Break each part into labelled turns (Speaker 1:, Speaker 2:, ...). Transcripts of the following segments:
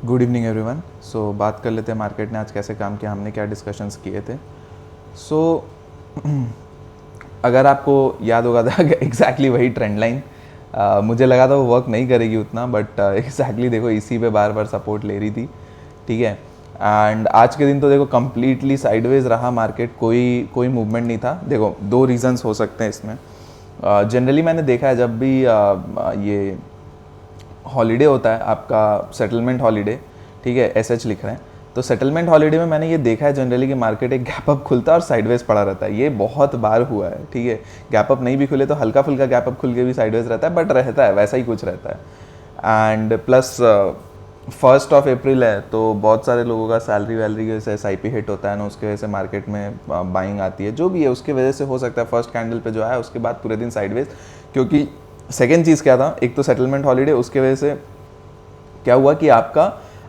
Speaker 1: Good evening everyone. सो बात कर लेते हैं मार्केट ने आज कैसे काम किया, हमने क्या डिस्कशंस किए थे। सो अगर आपको याद होगा था एग्जैक्टली वही ट्रेंड लाइन मुझे लगा था वो वर्क नहीं करेगी उतना, बट एग्जैक्टली देखो इसी पे बार बार सपोर्ट ले रही थी, ठीक है। एंड आज के दिन तो देखो कम्प्लीटली साइडवेज रहा मार्केट, कोई मूवमेंट नहीं था। देखो दो रीजंस हो सकते हैं इसमें। जनरली मैंने देखा है जब भी ये हॉलीडे होता है आपका, सेटलमेंट हॉलीडे, ठीक है, एसएच लिख रहे हैं, तो सेटलमेंट हॉलीडे में मैंने ये देखा है जनरली कि मार्केट एक गैप अप खुलता है और साइडवेज पड़ा रहता है। ये बहुत बार हुआ है, ठीक है। गैप अप नहीं भी खुले तो हल्का फुल्का गैप अप खुल के भी साइडवेज रहता है, बट रहता है, वैसा ही कुछ रहता है। एंड प्लस 1 अप्रैल है तो बहुत सारे लोगों का सैलरी वैलरी की वजह से SIP हिट होता है ना, उसके वजह से मार्केट में बाइंग आती है, जो भी है उसकी वजह से हो सकता है फर्स्ट कैंडल पे जो है उसके बाद पूरे दिन साइडवेज। क्योंकि सेकेंड चीज़ क्या था, एक तो सेटलमेंट हॉलीडे, उसके वजह से क्या हुआ कि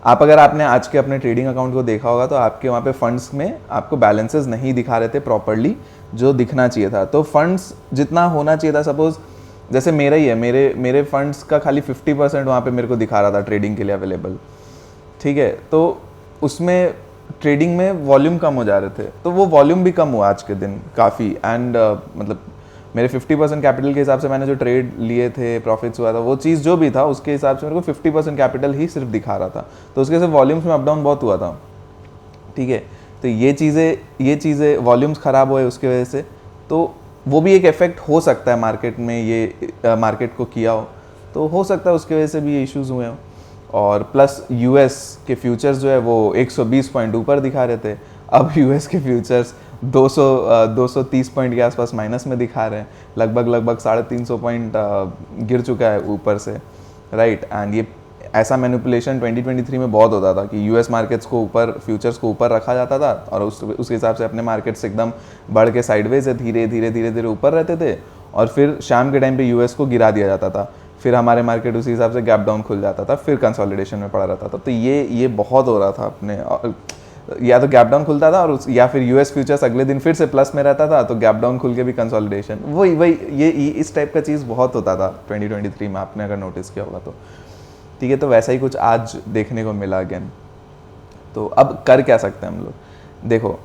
Speaker 1: अगर आपने आज के अपने ट्रेडिंग अकाउंट को देखा होगा तो आपके वहाँ पे फंड्स में आपको बैलेंसेस नहीं दिखा रहे थे प्रॉपरली जो दिखना चाहिए था। तो फंड्स जितना होना चाहिए था, सपोज जैसे मेरा ही है, मेरे फंड्स का खाली 50% वहाँ पे मेरे को दिखा रहा था ट्रेडिंग के लिए अवेलेबल, ठीक है। तो उसमें ट्रेडिंग में वॉल्यूम कम हो जा रहे थे, तो वो वॉल्यूम भी कम हुआ आज के दिन काफ़ी। एंड मतलब मेरे 50% कैपिटल के हिसाब से मैंने जो ट्रेड लिए थे, प्रॉफिट्स हुआ था, वो चीज़ जो भी था उसके हिसाब से मेरे को 50% कैपिटल ही सिर्फ दिखा रहा था, तो उसके से वॉल्यूम्स में अप डाउन बहुत हुआ था, ठीक है। तो ये चीज़ें वॉल्यूम्स ख़राब हुए उसके वजह से, तो वो भी एक इफेक्ट हो सकता है मार्केट में, ये मार्केट को किया हो तो सकता है उसकी वजह से भी ये इश्यूज़ हुए हों। और प्लस US के फ्यूचर्स जो है वो 120 पॉइंट ऊपर दिखा रहे थे, अब US के फ्यूचर्स 230 पॉइंट के आसपास माइनस में दिखा रहे हैं, लगभग 350 पॉइंट गिर चुका है ऊपर से, राइट। एंड ये ऐसा मैनिपुलेशन 2023 में बहुत होता था कि US मार्केट्स को ऊपर, फ्यूचर्स को ऊपर रखा जाता था और उसके हिसाब से अपने मार्केट्स एकदम बढ़ के साइडवेज से धीरे धीरे ऊपर रहते थे, और फिर शाम के टाइम पे US को गिरा दिया जाता था, फिर हमारे मार्केट उसी हिसाब से गैप डाउन खुल जाता था, फिर कंसोलिडेशन में पड़ा रहता था। तो ये बहुत हो रहा था अपने, या तो गैप डाउन खुलता था और या फिर US फ्यूचर्स अगले दिन फिर से प्लस में रहता था, तो गैप डाउन खुल के भी कंसोलिडेशन, वही ये इस टाइप का चीज़ बहुत होता था 2023 में, आपने अगर नोटिस किया होगा तो, ठीक है। तो वैसा ही कुछ आज देखने को मिला अगेन। तो अब कर क्या सकते हैं हम लोग, देखो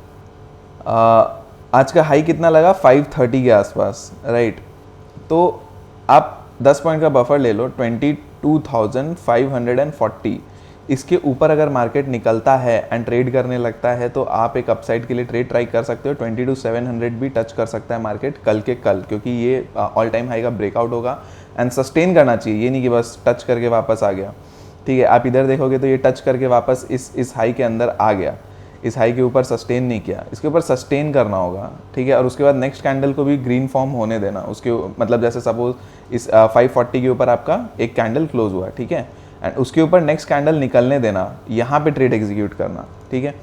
Speaker 1: आज का हाई कितना लगा, 530 के आसपास, राइट। तो आप 10 पॉइंट का बफर ले लो, 22,540, इसके ऊपर अगर मार्केट निकलता है एंड ट्रेड करने लगता है तो आप एक अपसाइड के लिए ट्रेड ट्राई कर सकते हो। 22,700 भी टच कर सकता है मार्केट कल के कल, क्योंकि ये ऑल टाइम हाई का ब्रेकआउट होगा एंड सस्टेन करना चाहिए, ये नहीं कि बस टच करके वापस आ गया, ठीक है। आप इधर देखोगे तो ये टच करके वापस इस हाई के अंदर आ गया, इस हाई के ऊपर सस्टेन नहीं किया, इसके ऊपर सस्टेन करना होगा, ठीक है। और उसके बाद नेक्स्ट कैंडल को भी ग्रीन फॉर्म होने देना, उसके मतलब जैसे सपोज इस 540 के ऊपर आपका एक कैंडल क्लोज हुआ, ठीक है, एंड उसके ऊपर नेक्स्ट कैंडल निकलने देना, यहाँ पे ट्रेड एग्जीक्यूट करना, ठीक है।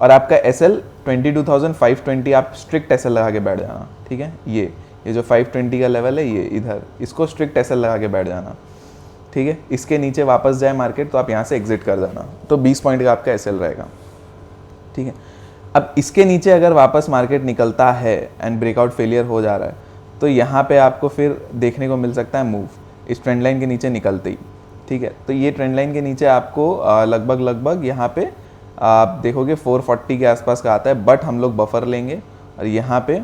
Speaker 1: और आपका SL 22,520, आप स्ट्रिक्ट SL लगा के बैठ जाना, ठीक है। ये जो 520 का लेवल है, ये इधर, इसको स्ट्रिक्ट SL लगा के बैठ जाना, ठीक है। इसके नीचे वापस जाए मार्केट तो आप यहाँ से एग्जिट कर जाना, तो 20 पॉइंट का आपका SL रहेगा, ठीक है। अब इसके नीचे अगर वापस मार्केट निकलता है एंड ब्रेकआउट फेलियर हो जा रहा है तो यहाँ पे आपको फिर देखने को मिल सकता है मूव इस ट्रेंड लाइन के नीचे निकलते ही, ठीक है। तो ये ट्रेंड लाइन के नीचे आपको लगभग यहाँ पे आप देखोगे 440 के आसपास का आता है, बट हम लोग बफर लेंगे और यहाँ पे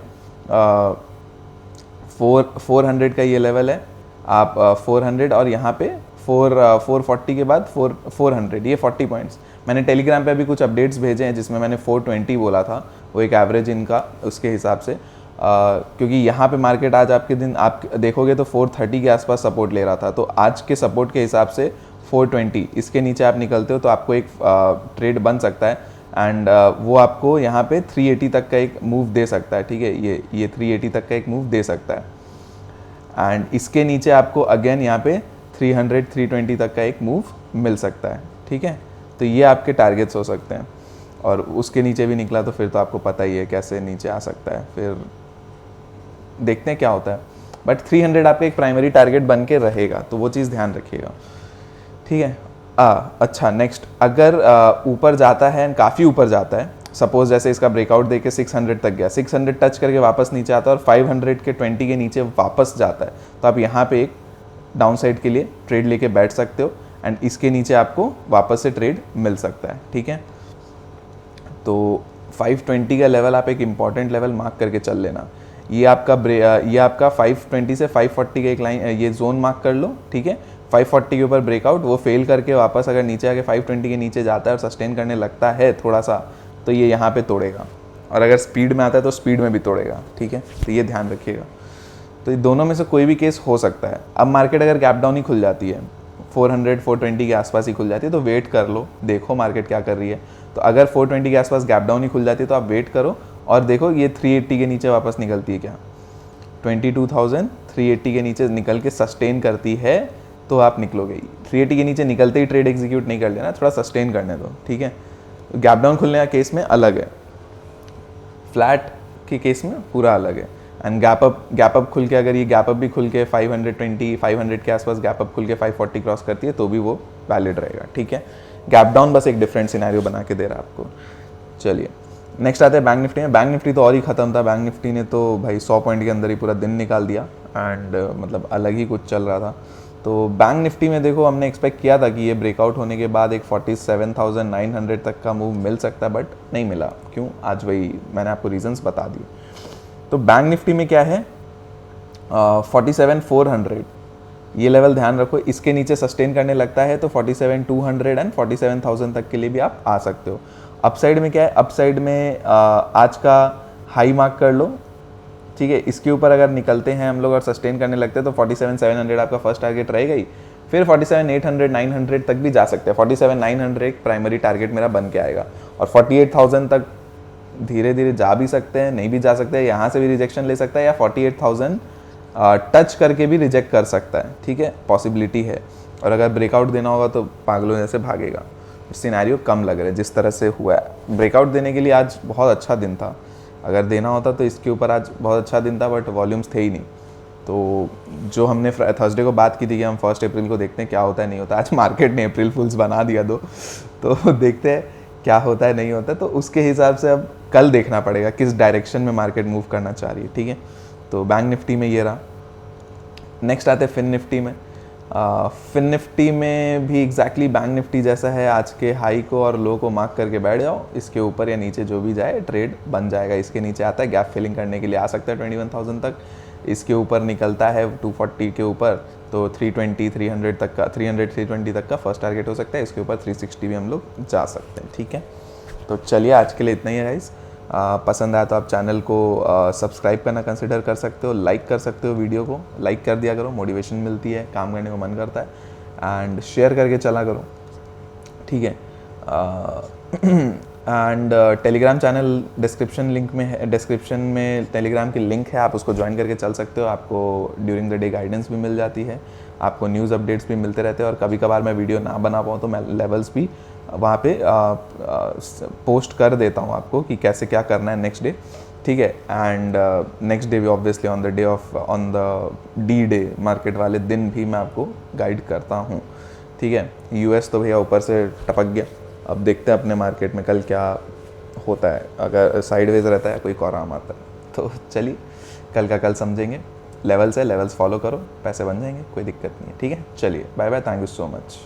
Speaker 1: 400 का ये लेवल है, आप 400 और यहाँ पे 440 के बाद 400, ये 40 पॉइंट्स। मैंने टेलीग्राम पे अभी कुछ अपडेट्स भेजे हैं जिसमें मैंने 420 बोला था, वो एक एवरेज इनका उसके हिसाब से, क्योंकि यहाँ पे मार्केट आज आपके दिन आप देखोगे तो 430 के आसपास सपोर्ट ले रहा था, तो आज के सपोर्ट के हिसाब से 420, इसके नीचे आप निकलते हो तो आपको एक ट्रेड बन सकता है एंड वो आपको यहाँ पे 380 तक का एक मूव दे सकता है, ठीक है। ये 380 तक का एक मूव दे सकता है एंड इसके नीचे आपको अगेन यहाँ पे 300 320 तक का एक मूव मिल सकता है, ठीक है। तो ये आपके टारगेट्स हो सकते हैं, और उसके नीचे भी निकला तो फिर तो आपको पता ही है कैसे नीचे आ सकता है, फिर देखते हैं क्या होता है। बट 300 आपका एक प्राइमरी टारगेट बन के रहेगा, तो वो चीज़ ध्यान रखिएगा, ठीक है। अच्छा, नेक्स्ट अगर ऊपर जाता है, काफ़ी ऊपर जाता है, सपोज जैसे इसका ब्रेकआउट देके 600 तक गया, 600 टच करके वापस नीचे आता है और 500 के 20 के नीचे वापस जाता है, तो आप यहाँ पे एक डाउन साइड के लिए ट्रेड लेके बैठ सकते हो एंड इसके नीचे आपको वापस से ट्रेड मिल सकता है, ठीक है। तो 520 का लेवल आप एक इम्पॉर्टेंट लेवल मार्क करके चल लेना। ये आपका 520 से 540 का एक लाइन, ये जोन मार्क कर लो, ठीक है। 540 के ऊपर ब्रेकआउट, वो फेल करके वापस अगर नीचे आके 520 के नीचे जाता है और सस्टेन करने लगता है थोड़ा सा, तो ये यहाँ पे तोड़ेगा, और अगर स्पीड में आता है तो स्पीड में भी तोड़ेगा, ठीक है। तो ये ध्यान रखिएगा। तो ये दोनों में से कोई भी केस हो सकता है। अब मार्केट अगर गैप डाउन ही खुल जाती है, 400 420 के आसपास ही खुल जाती है, तो वेट कर लो, देखो मार्केट क्या कर रही है। तो अगर 420 के आसपास गैप डाउन ही खुल जाती है तो आप वेट करो और देखो ये 380 के नीचे वापस निकलती है क्या, 22,380 के नीचे निकल के सस्टेन करती है तो आप निकलोगे। 380 के नीचे निकलते ही ट्रेड एग्जीक्यूट नहीं कर लेना, थोड़ा सस्टेन करने दो, ठीक है। गैप डाउन खुलने का केस में अलग है, फ्लैट के केस में पूरा अलग है। एंड गैप अप खुल के, अगर ये गैप अप भी खुल के 520 500 के आसपास गैप अप खुल के 540 क्रॉस करती है तो भी वो वैलिड रहेगा, ठीक है। गैप डाउन बस एक डिफरेंट सिनेरियो बना के दे रहा है आपको। चलिए नेक्स्ट आते हैं बैंक निफ्टी में। बैंक निफ्टी तो और ही ख़त्म था, बैंक निफ्टी ने तो भाई 100 पॉइंट के अंदर ही पूरा दिन निकाल दिया एंड मतलब अलग ही कुछ चल रहा था। तो बैंक निफ्टी में देखो हमने एक्सपेक्ट किया था कि ये ब्रेकआउट होने के बाद एक 47,900 तक का मूव मिल सकता है, बट नहीं मिला। क्यों? आज वही मैंने आपको रीजंस बता दिए। तो बैंक निफ्टी में क्या है, 47,400 ये लेवल ध्यान रखो, इसके नीचे सस्टेन करने लगता है तो 47,200 एंड 47,000 तक के लिए भी आप आ सकते हो। अपसाइड में क्या है, अपसाइड में आज का हाई मार्क कर लो, ठीक है। इसके ऊपर अगर निकलते हैं हम लोग और सस्टेन करने लगते हैं तो 47,700 आपका फर्स्ट टारगेट रहेगा ही, फिर 47,800 900 तक भी जा सकते हैं। 47,900 एक प्राइमरी टारगेट मेरा बन के आएगा, और 48,000 तक धीरे धीरे जा भी सकते हैं, नहीं भी जा सकते हैं, यहाँ से भी रिजेक्शन ले सकता है, या 48,000 टच करके भी रिजेक्ट कर सकता है, ठीक है, पॉसिबिलिटी है। और अगर ब्रेकआउट देना होगा तो पागलों जैसे भागेगा। सिनेरियो कम लग रहा है जिस तरह से हुआ है। ब्रेकआउट देने के लिए आज बहुत अच्छा दिन था, अगर देना होता तो इसके ऊपर आज बहुत अच्छा दिन था, बट वॉल्यूम्स थे ही नहीं। तो जो हमने थर्सडे को बात की थी कि हम 1 अप्रैल को देखते हैं क्या होता है नहीं होता, आज मार्केट ने अप्रैल फुल्स बना दिया दो, तो देखते हैं क्या होता है नहीं होता। तो उसके हिसाब से अब कल देखना पड़ेगा किस डायरेक्शन में मार्केट मूव करना चाह रही है, ठीक है। तो बैंक निफ्टी में ये रहा। नेक्स्ट आते हैं फिन निफ्टी में। फिन निफ्टी में भी एग्जैक्टली बैंक निफ्टी जैसा है, आज के हाई को और लो को मार्क करके बैठ जाओ, इसके ऊपर या नीचे जो भी जाए ट्रेड बन जाएगा। इसके नीचे आता है गैप फिलिंग करने के लिए आ सकता है 21,000 तक, इसके ऊपर निकलता है 240 के ऊपर तो 320 300 तक का 300 320 तक का फर्स्ट टारगेट हो सकता है, इसके ऊपर 360 भी हम लोग जा सकते हैं, ठीक है। तो चलिए आज के लिए इतना ही है गाइस। पसंद आया तो आप चैनल को सब्सक्राइब करना कंसिडर कर सकते हो, लाइक कर सकते हो, वीडियो को लाइक कर दिया करो, मोटिवेशन मिलती है, काम करने को मन करता है। एंड शेयर करके चला करो, ठीक है। And Telegram channel description link में है, डिस्क्रिप्शन में टेलीग्राम की लिंक है, आप उसको ज्वाइन करके चल सकते हो। आपको ड्यूरिंग द डे गाइडेंस भी मिल जाती है, आपको न्यूज़ अपडेट्स भी मिलते रहते हैं, और कभी कभार मैं वीडियो ना बना पाऊँ तो मैं लेवल्स भी वहाँ पे पोस्ट कर देता हूँ आपको कि कैसे क्या करना है नेक्स्ट डे, ठीक है। एंड नेक्स्ट डे भी obviously on the D day market वाले दिन भी मैं आपको गाइड करता हूँ, ठीक है। यूएस तो भैया ऊपर से टपक गया, अब देखते हैं अपने मार्केट में कल क्या होता है। अगर साइडवेज रहता है कोई कोराम आता है तो चलिए कल का कल समझेंगे। लेवल्स है, लेवल्स फॉलो करो, पैसे बन जाएंगे, कोई दिक्कत नहीं है, ठीक है। चलिए bye bye, thank you so much.